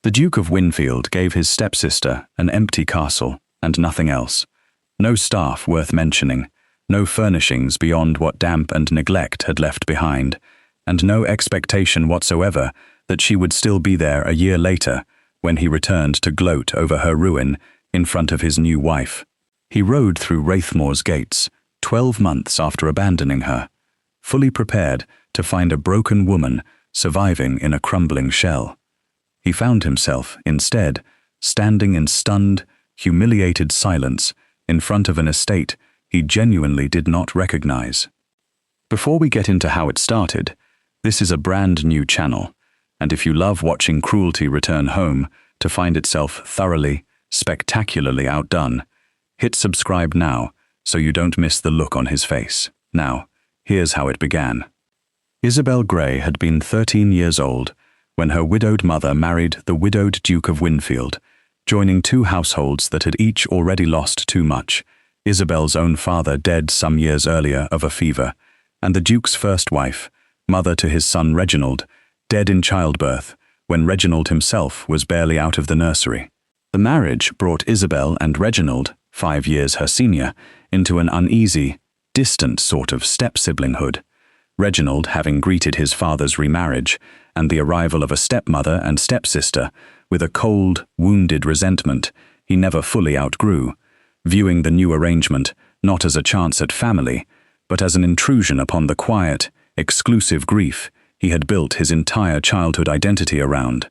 The Duke of Winfield gave his stepsister an empty castle and nothing else. No staff worth mentioning, no furnishings beyond what damp and neglect had left behind, and no expectation whatsoever that she would still be there a year later when he returned to gloat over her ruin in front of his new wife. He rode through Wraithmoor's gates 12 months after abandoning her, fully prepared to find a broken woman surviving in a crumbling shell. He found himself, instead, standing in stunned, humiliated silence in front of an estate he genuinely did not recognize. Before we get into how it started, this is a brand new channel, and if you love watching cruelty return home to find itself thoroughly, spectacularly outdone, hit subscribe now so you don't miss the look on his face. Now, here's how it began. Isabel Grey had been 13 years old when her widowed mother married the widowed Duke of Winfield, joining two households that had each already lost too much, Isabel's own father dead some years earlier of a fever, and the Duke's first wife, mother to his son Reginald, dead in childbirth when Reginald himself was barely out of the nursery. The marriage brought Isabel and Reginald, 5 years her senior, into an uneasy, distant sort of step-siblinghood. Reginald, having greeted his father's remarriage and the arrival of a stepmother and stepsister with a cold, wounded resentment he never fully outgrew, viewing the new arrangement not as a chance at family, but as an intrusion upon the quiet, exclusive grief he had built his entire childhood identity around.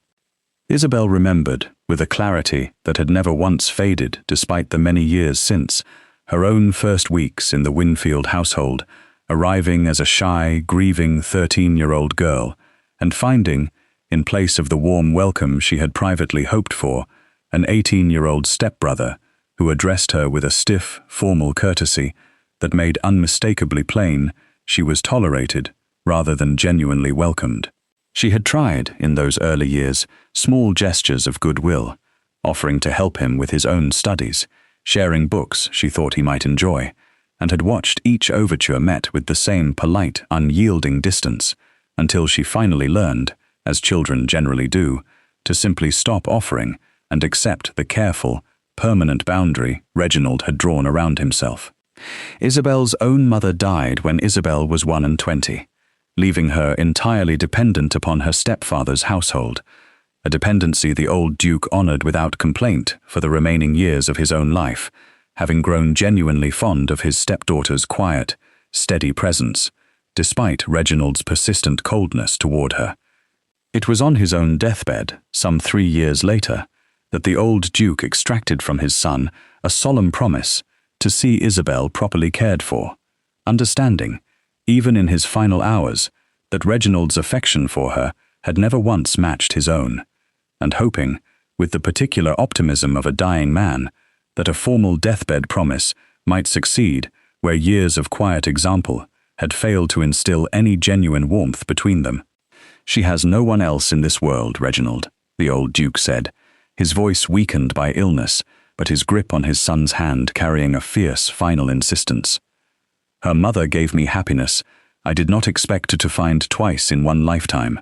Isabel remembered, with a clarity that had never once faded despite the many years since, her own first weeks in the Winfield household, arriving as a shy, grieving 13-year-old girl, and finding, in place of the warm welcome she had privately hoped for, an 18-year-old stepbrother who addressed her with a stiff, formal courtesy that made unmistakably plain she was tolerated rather than genuinely welcomed. She had tried, in those early years, small gestures of goodwill, offering to help him with his own studies, sharing books she thought he might enjoy, and had watched each overture met with the same polite, unyielding distance, until she finally learned, as children generally do, to simply stop offering and accept the careful, permanent boundary Reginald had drawn around himself. Isabel's own mother died when Isabel was 21, leaving her entirely dependent upon her stepfather's household, a dependency the old Duke honored without complaint for the remaining years of his own life, having grown genuinely fond of his stepdaughter's quiet, steady presence, despite Reginald's persistent coldness toward her. It was on his own deathbed, some 3 years later, that the old Duke extracted from his son a solemn promise to see Isabel properly cared for, understanding, even in his final hours, that Reginald's affection for her had never once matched his own, and hoping, with the particular optimism of a dying man, that a formal deathbed promise might succeed where years of quiet example had failed to instill any genuine warmth between them. "She has no one else in this world, Reginald," the old Duke said, his voice weakened by illness, but his grip on his son's hand carrying a fierce, final insistence. "Her mother gave me happiness I did not expect to find twice in one lifetime,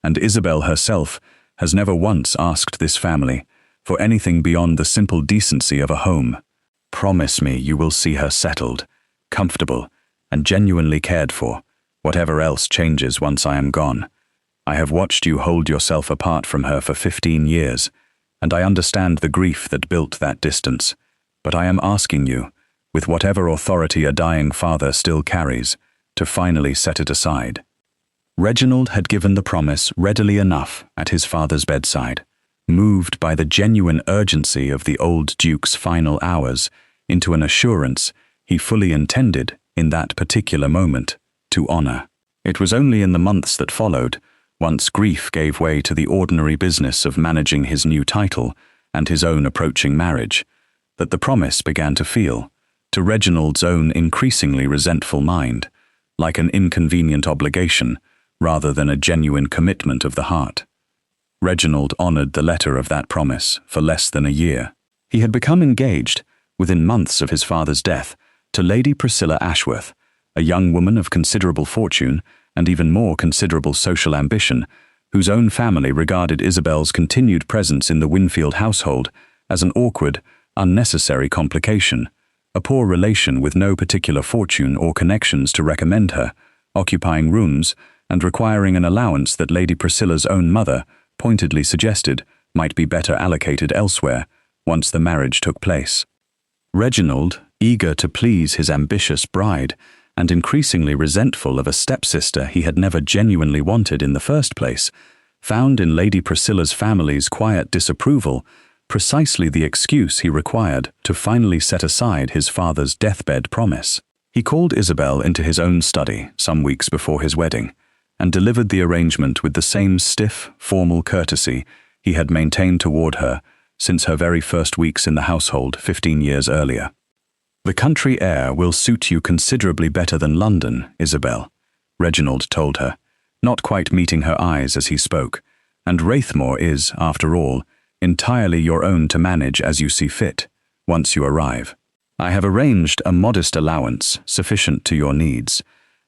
and Isabel herself has never once asked this family for anything beyond the simple decency of a home. Promise me you will see her settled, comfortable, and genuinely cared for, whatever else changes once I am gone. I have watched you hold yourself apart from her for 15 years, and I understand the grief that built that distance, but I am asking you, with whatever authority a dying father still carries, to finally set it aside." Reginald had given the promise readily enough at his father's bedside, moved by the genuine urgency of the old Duke's final hours into an assurance he fully intended, in that particular moment, to honor. It was only in the months that followed, once grief gave way to the ordinary business of managing his new title and his own approaching marriage, that the promise began to feel, to Reginald's own increasingly resentful mind, like an inconvenient obligation rather than a genuine commitment of the heart. Reginald honored the letter of that promise for less than a year. He had become engaged, within months of his father's death, to Lady Priscilla Ashworth, a young woman of considerable fortune and even more considerable social ambition, whose own family regarded Isabel's continued presence in the Winfield household as an awkward, unnecessary complication, a poor relation with no particular fortune or connections to recommend her, occupying rooms and requiring an allowance that Lady Priscilla's own mother pointedly suggested might be better allocated elsewhere once the marriage took place. Reginald, eager to please his ambitious bride and increasingly resentful of a stepsister he had never genuinely wanted in the first place, found in Lady Priscilla's family's quiet disapproval precisely the excuse he required to finally set aside his father's deathbed promise. He called Isabel into his own study some weeks before his wedding and delivered the arrangement with the same stiff, formal courtesy he had maintained toward her since her very first weeks in the household 15 years earlier. "The country air will suit you considerably better than London, Isabel," Reginald told her, not quite meeting her eyes as he spoke, "and Wraithmore is, after all, entirely your own to manage as you see fit, once you arrive. I have arranged a modest allowance sufficient to your needs,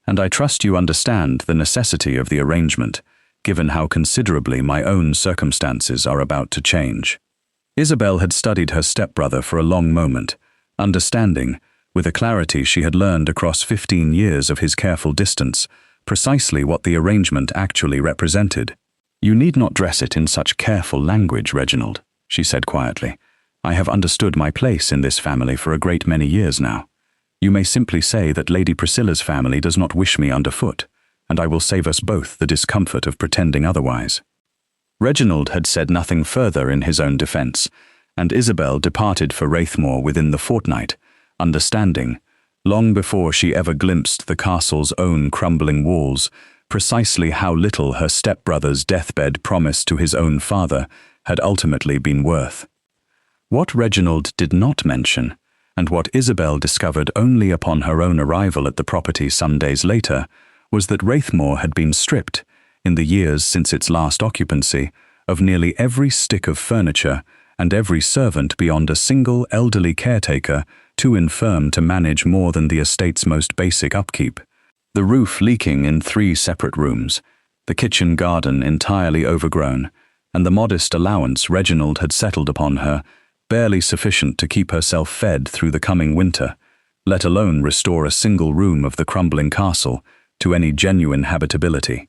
and I trust you understand the necessity of the arrangement, given how considerably my own circumstances are about to change." Isabel had studied her stepbrother for a long moment, understanding, with a clarity she had learned across 15 years of his careful distance, precisely what the arrangement actually represented. "You need not dress it in such careful language, Reginald," she said quietly. "I have understood my place in this family for a great many years now. You may simply say that Lady Priscilla's family does not wish me underfoot, and I will save us both the discomfort of pretending otherwise." Reginald had said nothing further in his own defense, and Isabel departed for Wraithmore within the fortnight, understanding, long before she ever glimpsed the castle's own crumbling walls, precisely how little her stepbrother's deathbed promise to his own father had ultimately been worth. What Reginald did not mention, and what Isabel discovered only upon her own arrival at the property some days later, was that Wraithmore had been stripped, in the years since its last occupancy, of nearly every stick of furniture and every servant beyond a single elderly caretaker too infirm to manage more than the estate's most basic upkeep. The roof leaking in 3 separate rooms, the kitchen garden entirely overgrown, and the modest allowance Reginald had settled upon her barely sufficient to keep herself fed through the coming winter, let alone restore a single room of the crumbling castle to any genuine habitability.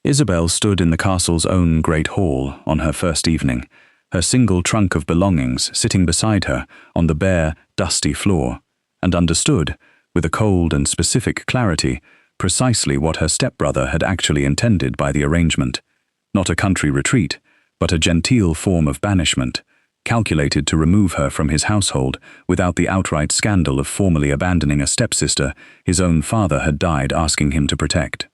Isabel stood in the castle's own great hall on her first evening, her single trunk of belongings sitting beside her on the bare, dusty floor, and understood, with a cold and specific clarity, precisely what her stepbrother had actually intended by the arrangement. Not a country retreat, but a genteel form of banishment, calculated to remove her from his household without the outright scandal of formally abandoning a stepsister his own father had died asking him to protect.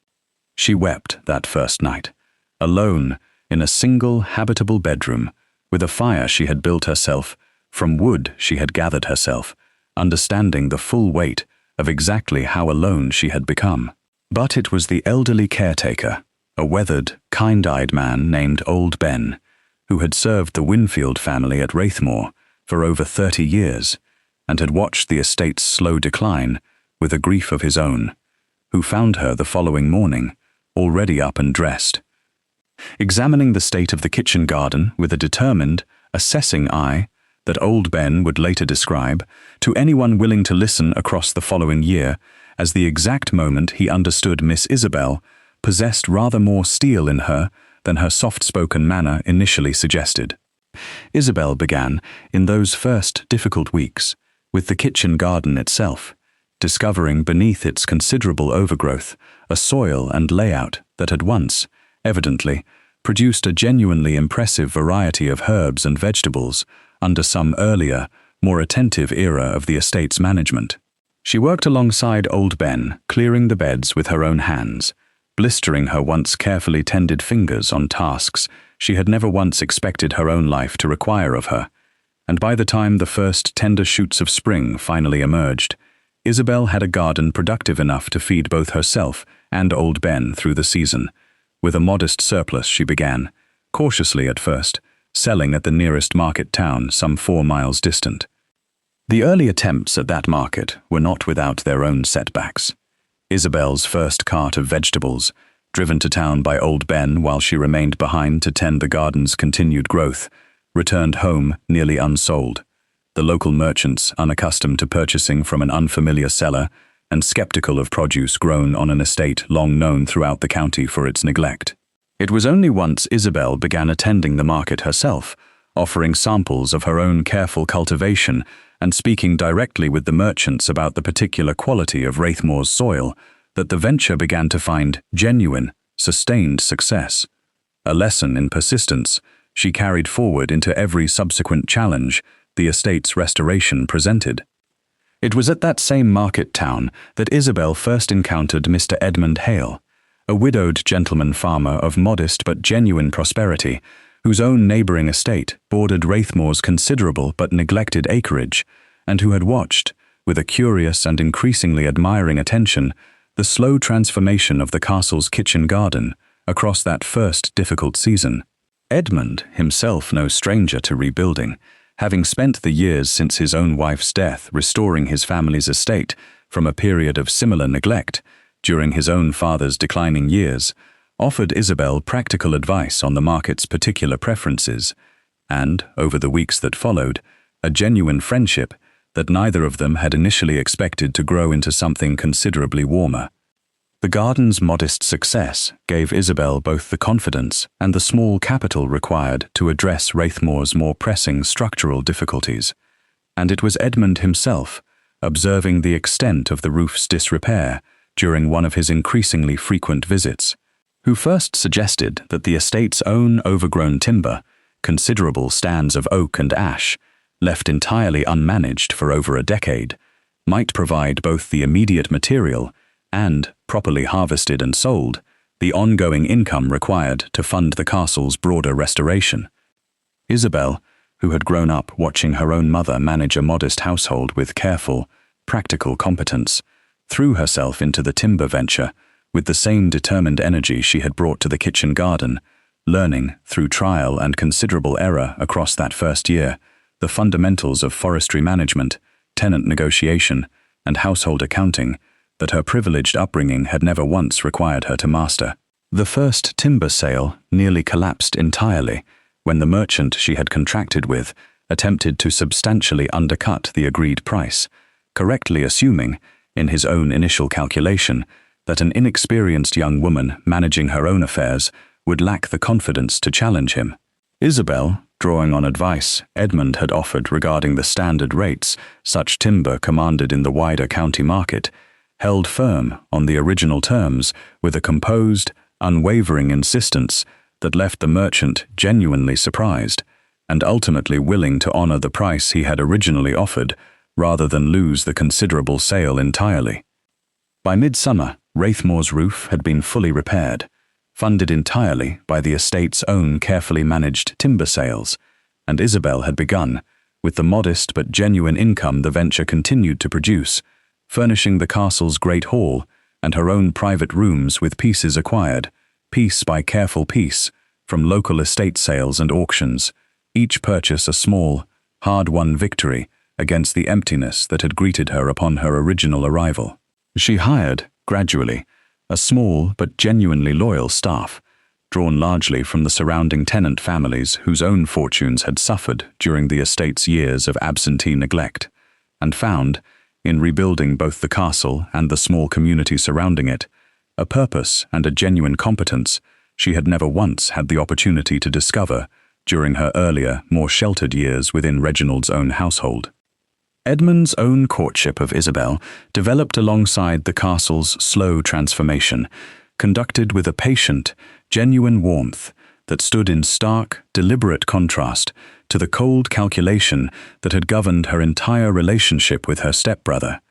She wept that first night, alone in a single habitable bedroom, with a fire she had built herself, from wood she had gathered herself, understanding the full weight of exactly how alone she had become. But it was the elderly caretaker, a weathered, kind-eyed man named Old Ben, who had served the Winfield family at Wraithmore for over 30 years and had watched the estate's slow decline with a grief of his own, who found her the following morning, already up and dressed, examining the state of the kitchen garden with a determined, assessing eye that Old Ben would later describe to anyone willing to listen across the following year as the exact moment he understood Miss Isabel possessed rather more steel in her than her soft-spoken manner initially suggested. Isabel began, in those first difficult weeks, with the kitchen garden itself, discovering beneath its considerable overgrowth a soil and layout that had once, evidently, produced a genuinely impressive variety of herbs and vegetables under some earlier, more attentive era of the estate's management. She worked alongside Old Ben, clearing the beds with her own hands, blistering her once carefully tended fingers on tasks she had never once expected her own life to require of her, and by the time the first tender shoots of spring finally emerged, Isabel had a garden productive enough to feed both herself and Old Ben through the season. With a modest surplus she began, cautiously at first, selling at the nearest market town some 4 miles distant. The early attempts at that market were not without their own setbacks. Isabel's first cart of vegetables, driven to town by old Ben while she remained behind to tend the garden's continued growth, returned home nearly unsold. The local merchants, unaccustomed to purchasing from an unfamiliar seller and skeptical of produce grown on an estate long known throughout the county for its neglect. It was only once Isabel began attending the market herself, offering samples of her own careful cultivation and speaking directly with the merchants about the particular quality of Wraithmoor's soil, that the venture began to find genuine, sustained success. A lesson in persistence she carried forward into every subsequent challenge the estate's restoration presented. It was at that same market town that Isabel first encountered Mr. Edmund Hale, a widowed gentleman farmer of modest but genuine prosperity, whose own neighboring estate bordered Wraithmoor's considerable but neglected acreage, and who had watched, with a curious and increasingly admiring attention, the slow transformation of the castle's kitchen garden across that first difficult season. Edmund, himself no stranger to rebuilding, having spent the years since his own wife's death restoring his family's estate from a period of similar neglect during his own father's declining years, offered Isabel practical advice on the market's particular preferences, and, over the weeks that followed, a genuine friendship that neither of them had initially expected to grow into something considerably warmer. The garden's modest success gave Isabel both the confidence and the small capital required to address Wraithmoor's more pressing structural difficulties, and it was Edmund himself, observing the extent of the roof's disrepair during one of his increasingly frequent visits, who first suggested that the estate's own overgrown timber, considerable stands of oak and ash, left entirely unmanaged for over a decade, might provide both the immediate material and, properly harvested and sold, the ongoing income required to fund the castle's broader restoration. Isabel, who had grown up watching her own mother manage a modest household with careful, practical competence, threw herself into the timber venture with the same determined energy she had brought to the kitchen garden, learning, through trial and considerable error across that first year, the fundamentals of forestry management, tenant negotiation, and household accounting that her privileged upbringing had never once required her to master. The first timber sale nearly collapsed entirely when the merchant she had contracted with attempted to substantially undercut the agreed price, correctly assuming, in his own initial calculation, that an inexperienced young woman managing her own affairs would lack the confidence to challenge him. Isabel, drawing on advice Edmund had offered regarding the standard rates such timber commanded in the wider county market, held firm on the original terms with a composed, unwavering insistence that left the merchant genuinely surprised and ultimately willing to honor the price he had originally offered rather than lose the considerable sale entirely. By midsummer, Wraithmoor's roof had been fully repaired, funded entirely by the estate's own carefully managed timber sales, and Isabel had begun, with the modest but genuine income the venture continued to produce, furnishing the castle's great hall and her own private rooms with pieces acquired, piece by careful piece, from local estate sales and auctions, each purchase a small, hard-won victory against the emptiness that had greeted her upon her original arrival. She hired, gradually, a small but genuinely loyal staff, drawn largely from the surrounding tenant families whose own fortunes had suffered during the estate's years of absentee neglect, and found, in rebuilding both the castle and the small community surrounding it, a purpose and a genuine competence she had never once had the opportunity to discover during her earlier, more sheltered years within Reginald's own household. Edmund's own courtship of Isabel developed alongside the castle's slow transformation, conducted with a patient, genuine warmth that stood in stark, deliberate contrast to the cold calculation that had governed her entire relationship with her stepbrother.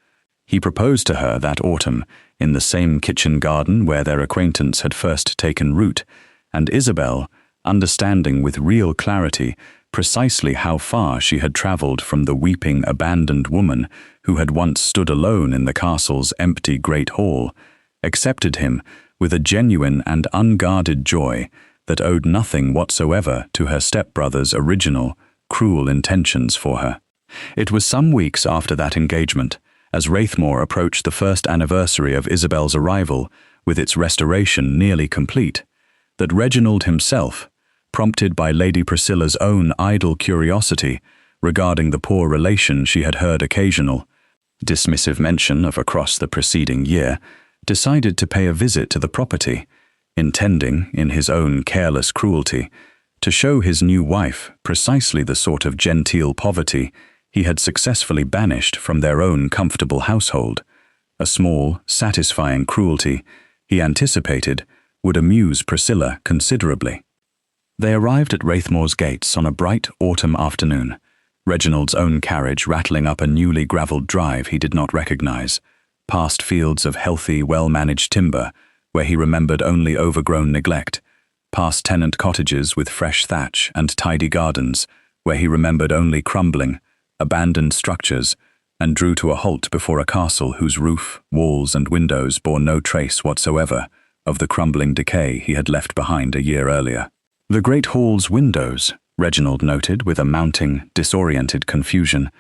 He proposed to her that autumn, in the same kitchen garden where their acquaintance had first taken root, and Isabel, understanding with real clarity precisely how far she had travelled from the weeping, abandoned woman who had once stood alone in the castle's empty great hall, accepted him with a genuine and unguarded joy that owed nothing whatsoever to her stepbrother's original, cruel intentions for her. It was some weeks after that engagement, as Wraithmoor approached the first anniversary of Isabel's arrival, with its restoration nearly complete, that Reginald himself, prompted by Lady Priscilla's own idle curiosity regarding the poor relation she had heard occasional, dismissive mention of across the preceding year, decided to pay a visit to the property, intending, in his own careless cruelty, to show his new wife precisely the sort of genteel poverty he had successfully banished from their own comfortable household, a small, satisfying cruelty he anticipated would amuse Priscilla considerably. They arrived at Wraithmoor's gates on a bright autumn afternoon, Reginald's own carriage rattling up a newly gravelled drive he did not recognize, past fields of healthy, well-managed timber, where he remembered only overgrown neglect, past tenant cottages with fresh thatch and tidy gardens, where he remembered only crumbling, abandoned structures, and drew to a halt before a castle whose roof, walls, and windows bore no trace whatsoever of the crumbling decay he had left behind a year earlier. The great hall's windows, Reginald noted with a mounting, disoriented confusion,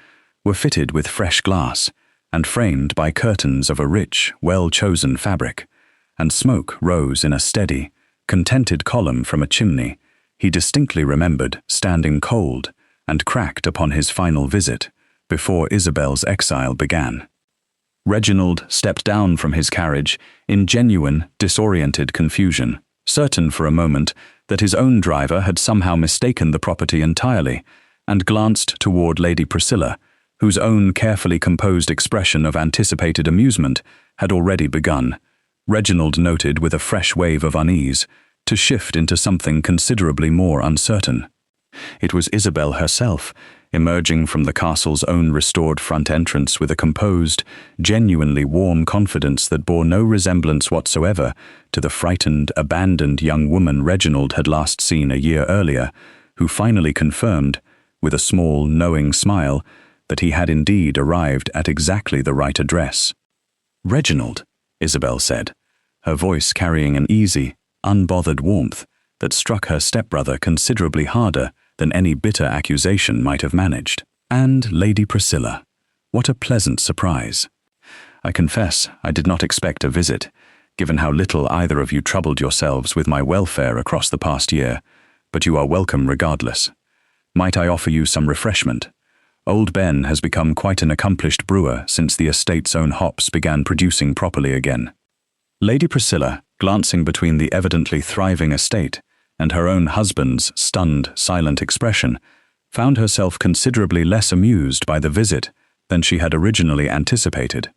were fitted with fresh glass and framed by curtains of a rich, well-chosen fabric, and smoke rose in a steady, contented column from a chimney he distinctly remembered standing cold and cracked upon his final visit before Isabel's exile began. Reginald stepped down from his carriage in genuine, disoriented confusion, certain for a moment that his own driver had somehow mistaken the property entirely, and glanced toward Lady Priscilla, whose own carefully composed expression of anticipated amusement had already begun, Reginald noted with a fresh wave of unease, to shift into something considerably more uncertain. It was Isabel herself, emerging from the castle's own restored front entrance with a composed, genuinely warm confidence that bore no resemblance whatsoever to the frightened, abandoned young woman Reginald had last seen a year earlier, who finally confirmed, with a small, knowing smile, that he had indeed arrived at exactly the right address. "Reginald," Isabel said, her voice carrying an easy, unbothered warmth that struck her stepbrother considerably harder than any bitter accusation might have managed. "And Lady Priscilla, what a pleasant surprise. I confess I did not expect a visit, given how little either of you troubled yourselves with my welfare across the past year, but you are welcome regardless. Might I offer you some refreshment? Old Ben has become quite an accomplished brewer since the estate's own hops began producing properly again." Lady Priscilla, glancing between the evidently thriving estate and her own husband's stunned, silent expression, found herself considerably less amused by the visit than she had originally anticipated,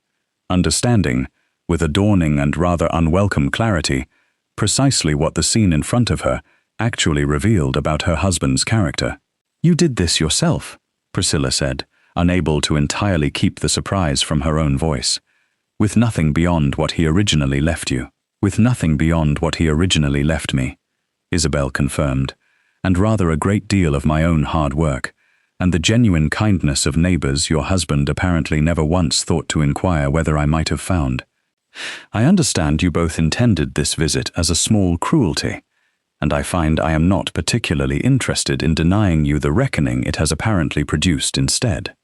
understanding, with a dawning and rather unwelcome clarity, precisely what the scene in front of her actually revealed about her husband's character. "You did this yourself," Priscilla said, unable to entirely keep the surprise from her own voice. "With nothing beyond what he originally left you." "With nothing beyond what he originally left me," Isabel confirmed, "and rather a great deal of my own hard work, and the genuine kindness of neighbors your husband apparently never once thought to inquire whether I might have found. I understand you both intended this visit as a small cruelty, and I find I am not particularly interested in denying you the reckoning it has apparently produced instead."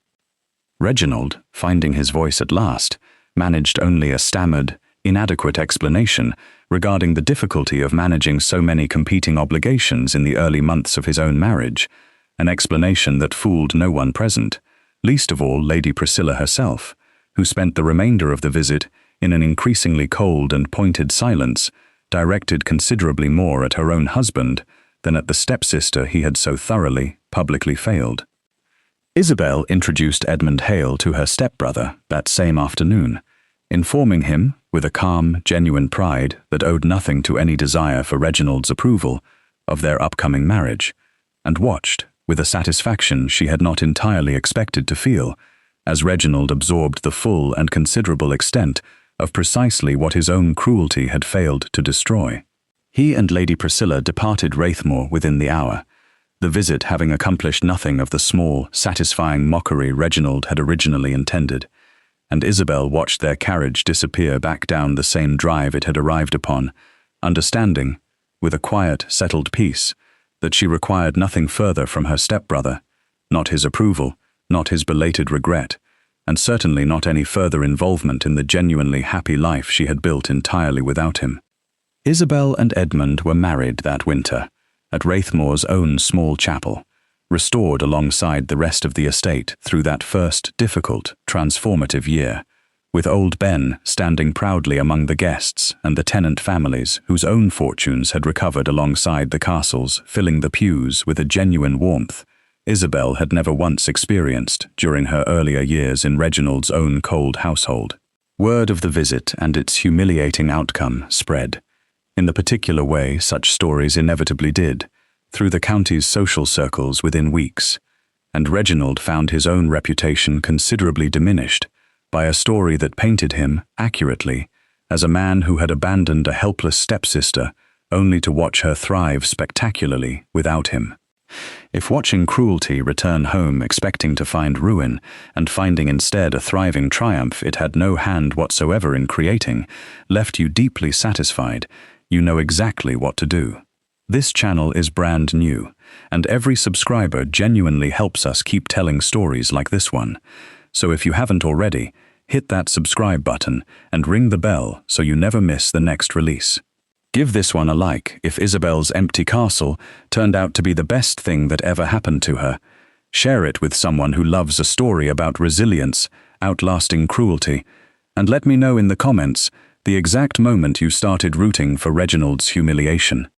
Reginald, finding his voice at last, managed only a stammered, inadequate explanation regarding the difficulty of managing so many competing obligations in the early months of his own marriage, an explanation that fooled no one present, least of all Lady Priscilla herself, who spent the remainder of the visit in an increasingly cold and pointed silence, directed considerably more at her own husband than at the stepsister he had so thoroughly, publicly failed. Isabel introduced Edmund Hale to her stepbrother that same afternoon, informing him, with a calm, genuine pride that owed nothing to any desire for Reginald's approval, of their upcoming marriage, and watched, with a satisfaction she had not entirely expected to feel, as Reginald absorbed the full and considerable extent of precisely what his own cruelty had failed to destroy. He and Lady Priscilla departed Wraithmoor within the hour, the visit having accomplished nothing of the small, satisfying mockery Reginald had originally intended, and Isabel watched their carriage disappear back down the same drive it had arrived upon, understanding, with a quiet, settled peace, that she required nothing further from her stepbrother, not his approval, not his belated regret, and certainly not any further involvement in the genuinely happy life she had built entirely without him. Isabel and Edmund were married that winter, at Wraithmoor's own small chapel, restored alongside the rest of the estate through that first difficult, transformative year, with old Ben standing proudly among the guests and the tenant families whose own fortunes had recovered alongside the castle's, filling the pews with a genuine warmth Isabel had never once experienced during her earlier years in Reginald's own cold household. Word of the visit and its humiliating outcome spread, in the particular way such stories inevitably did, through the county's social circles within weeks, and Reginald found his own reputation considerably diminished by a story that painted him, accurately, as a man who had abandoned a helpless stepsister only to watch her thrive spectacularly without him. If watching cruelty return home expecting to find ruin and finding instead a thriving triumph it had no hand whatsoever in creating left you deeply satisfied, you know exactly what to do. This channel is brand new, and every subscriber genuinely helps us keep telling stories like this one. So if you haven't already, hit that subscribe button and ring the bell so you never miss the next release. Give this one a like if Isabel's empty castle turned out to be the best thing that ever happened to her. Share it with someone who loves a story about resilience, outlasting cruelty, and let me know in the comments the exact moment you started rooting for Reginald's humiliation.